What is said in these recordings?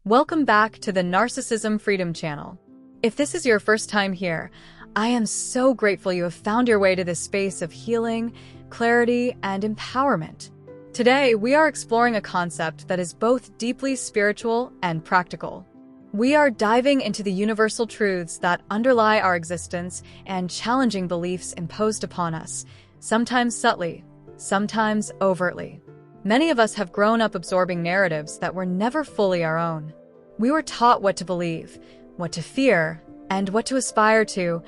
Welcome back to the Narcissism Freedom Channel. If this is your first time here, I am so grateful you have found your way to this space of healing, clarity, and empowerment. Today, we are exploring a concept that is both deeply spiritual and practical. We are diving into the universal truths that underlie our existence and challenging beliefs imposed upon us, sometimes subtly, sometimes overtly. Many of us have grown up absorbing narratives that were never fully our own. We were taught what to believe, what to fear, and what to aspire to,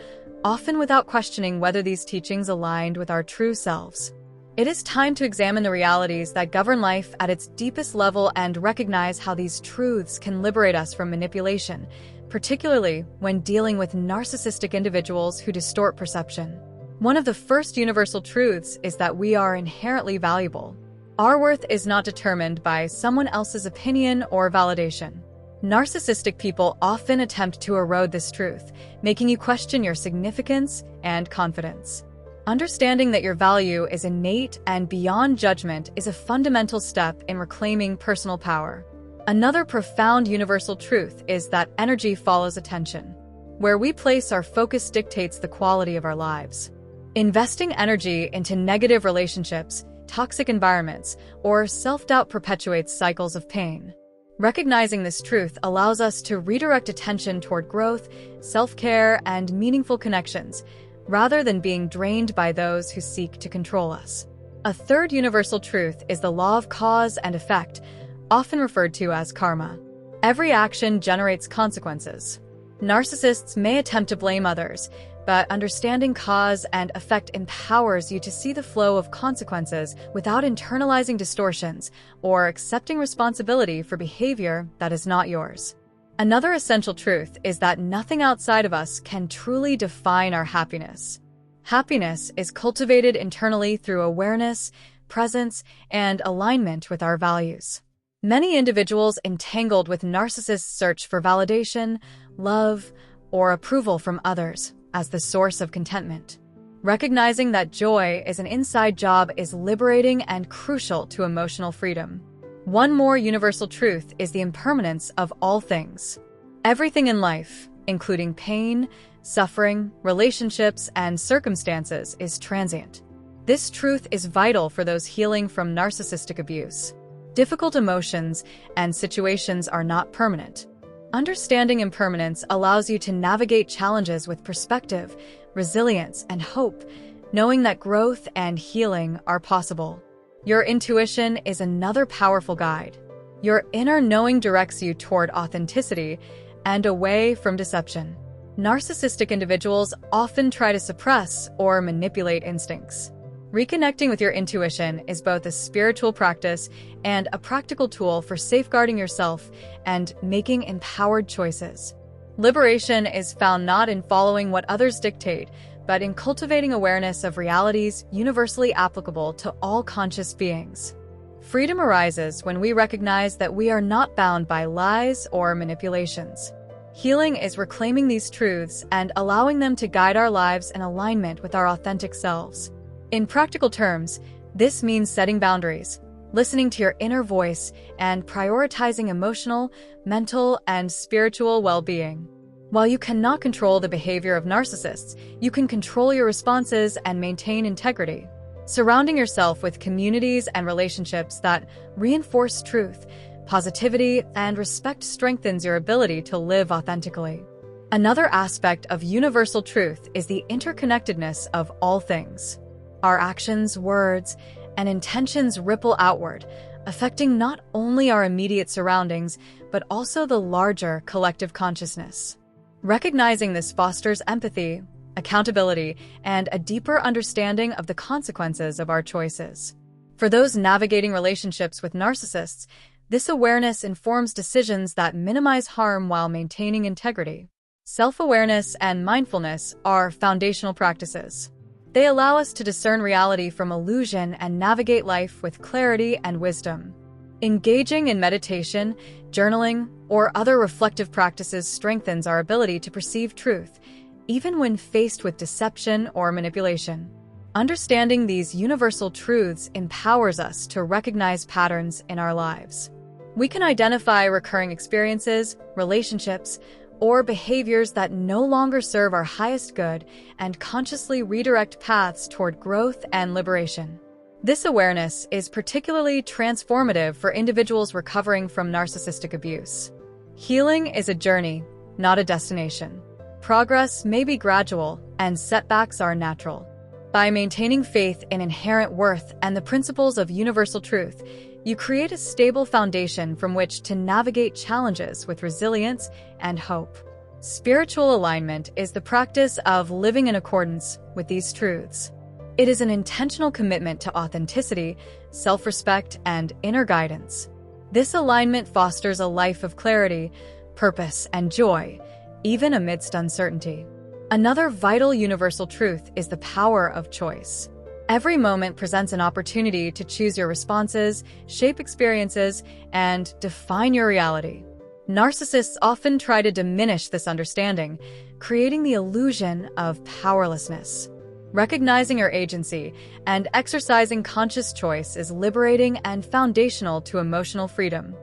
often without questioning whether these teachings aligned with our true selves. It is time to examine the realities that govern life at its deepest level and recognize how these truths can liberate us from manipulation, particularly when dealing with narcissistic individuals who distort perception. One of the first universal truths is that we are inherently valuable. Our worth is not determined by someone else's opinion or validation. Narcissistic people often attempt to erode this truth, making you question your significance and confidence. Understanding that your value is innate and beyond judgment is a fundamental step in reclaiming personal power. Another profound universal truth is that energy follows attention. Where we place our focus dictates the quality of our lives. Investing energy into negative relationships, toxic environments, or self-doubt perpetuates cycles of pain. Recognizing this truth allows us to redirect attention toward growth, self-care, and meaningful connections, rather than being drained by those who seek to control us. A third universal truth is the law of cause and effect, often referred to as karma. Every action generates consequences. Narcissists may attempt to blame others, but understanding cause and effect empowers you to see the flow of consequences without internalizing distortions or accepting responsibility for behavior that is not yours. Another essential truth is that nothing outside of us can truly define our happiness. Happiness is cultivated internally through awareness, presence, and alignment with our values. Many individuals entangled with narcissists search for validation, love, or approval from others as the source of contentment. Recognizing that joy is an inside job is liberating and crucial to emotional freedom. One more universal truth is the impermanence of all things. Everything in life, including pain, suffering, relationships, and circumstances, is transient. This truth is vital for those healing from narcissistic abuse. Difficult emotions and situations are not permanent. Understanding impermanence allows you to navigate challenges with perspective, resilience, and hope, knowing that growth and healing are possible. Your intuition is another powerful guide. Your inner knowing directs you toward authenticity and away from deception. Narcissistic individuals often try to suppress or manipulate instincts. Reconnecting with your intuition is both a spiritual practice and a practical tool for safeguarding yourself and making empowered choices. Liberation is found not in following what others dictate, but in cultivating awareness of realities universally applicable to all conscious beings. Freedom arises when we recognize that we are not bound by lies or manipulations. Healing is reclaiming these truths and allowing them to guide our lives in alignment with our authentic selves. In practical terms, this means setting boundaries, listening to your inner voice, and prioritizing emotional, mental, and spiritual well-being. While you cannot control the behavior of narcissists, you can control your responses and maintain integrity. Surrounding yourself with communities and relationships that reinforce truth, positivity, and respect strengthens your ability to live authentically. Another aspect of universal truth is the interconnectedness of all things. Our actions, words, and intentions ripple outward, affecting not only our immediate surroundings, but also the larger collective consciousness. Recognizing this fosters empathy, accountability, and a deeper understanding of the consequences of our choices. For those navigating relationships with narcissists, this awareness informs decisions that minimize harm while maintaining integrity. Self-awareness and mindfulness are foundational practices. They allow us to discern reality from illusion and navigate life with clarity and wisdom. Engaging in meditation, journaling, or other reflective practices strengthens our ability to perceive truth, even when faced with deception or manipulation. Understanding these universal truths empowers us to recognize patterns in our lives. We can identify recurring experiences, relationships, or behaviors that no longer serve our highest good and consciously redirect paths toward growth and liberation. This awareness is particularly transformative for individuals recovering from narcissistic abuse. Healing is a journey, not a destination. Progress may be gradual, and setbacks are natural. By maintaining faith in inherent worth and the principles of universal truth, you create a stable foundation from which to navigate challenges with resilience and hope. Spiritual alignment is the practice of living in accordance with these truths. It is an intentional commitment to authenticity, self-respect, and inner guidance. This alignment fosters a life of clarity, purpose, and joy, even amidst uncertainty. Another vital universal truth is the power of choice. Every moment presents an opportunity to choose your responses, shape experiences, and define your reality. Narcissists often try to diminish this understanding, creating the illusion of powerlessness. Recognizing your agency and exercising conscious choice is liberating and foundational to emotional freedom.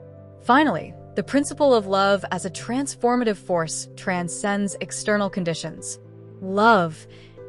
Finally, the principle of love as a transformative force transcends external conditions. Love,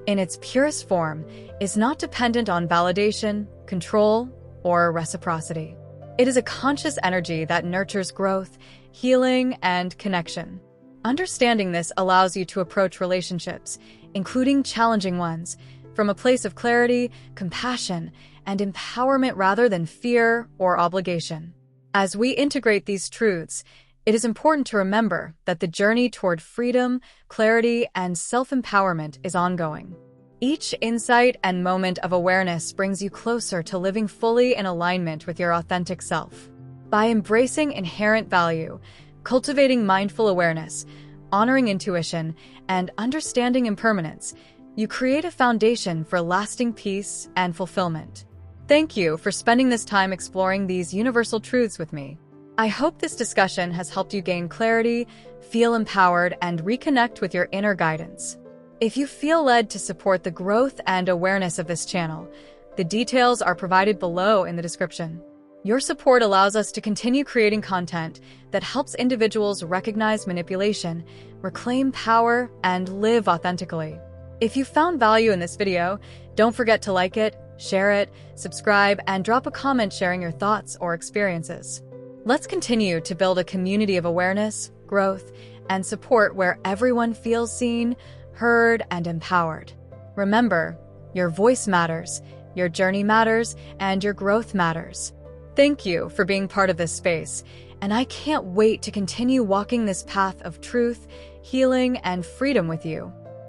in its purest form, is not dependent on validation, control, or reciprocity. It is a conscious energy that nurtures growth, healing, and connection. Understanding this allows you to approach relationships, including challenging ones, from a place of clarity, compassion, and empowerment rather than fear or obligation. As we integrate these truths, it is important to remember that the journey toward freedom, clarity, and self-empowerment is ongoing. Each insight and moment of awareness brings you closer to living fully in alignment with your authentic self. By embracing inherent value, cultivating mindful awareness, honoring intuition, and understanding impermanence, you create a foundation for lasting peace and fulfillment. Thank you for spending this time exploring these universal truths with me. I hope this discussion has helped you gain clarity, feel empowered, and reconnect with your inner guidance. If you feel led to support the growth and awareness of this channel, the details are provided below in the description. Your support allows us to continue creating content that helps individuals recognize manipulation, reclaim power, and live authentically. If you found value in this video, don't forget to like it, share it, subscribe, and drop a comment sharing your thoughts or experiences. Let's continue to build a community of awareness, growth, and support where everyone feels seen, heard, and empowered. Remember, your voice matters, your journey matters, and your growth matters. Thank you for being part of this space, and I can't wait to continue walking this path of truth, healing, and freedom with you.